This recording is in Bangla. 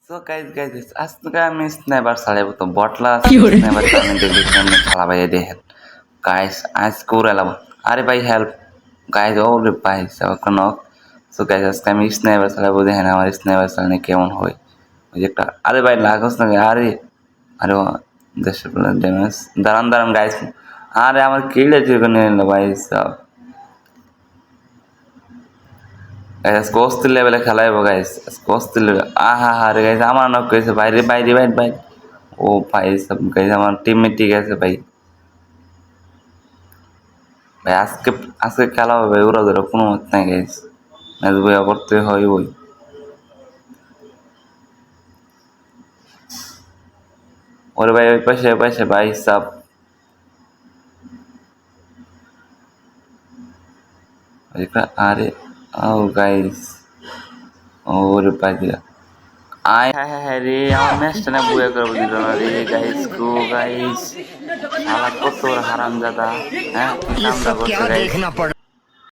সো গাইস আজকে আমি স্নাইপার চালাবো তো বটলা কি hore স্নাইপার চালানো দেখবি কেমনে খেলা ভাই দেখেন গাইস আজকে উড়ালাম আরে ভাই হেল্প গাইস ওরে ভাই সব কোনো সো গাইস আজকে আমি স্নাইপার চালাবো দেখেন আমার স্নাইপার চালানো কেমন হয় ওই যে একটা আরে ভাই লাগোস না আরে আরে 10 ড্যামেজ দাঁড়ান গাইস আরে আমার কিলে চুকে নিয়ে নিল ভাই সব গাইস অস্থির লেভেলে খেলাইবো গাইস অস্থির লেভেল আহা হা রে গাইস আমার নক করেছে ভাই ও ভাই সব গাইস আমার টিমমেট ঠিক আছে ভাই ভাই আজকে খেলা হবে ভাই ওরা ধরো কোনো মত নাই গাইস ম্যাচ বইয়া করতে হয় ওই ওরে ভাই ওই পাশে ভাই সব আরে ও গাইস ওরে ভাই দিলা আয় হ্যাঁ রে আমার ম্যাচটা না বইয়া করবো দিল না রে গাইস শালা কত হারামজাদা হ্যাঁ কি ये কামটা सब করছে क्या গাইস देखना पड़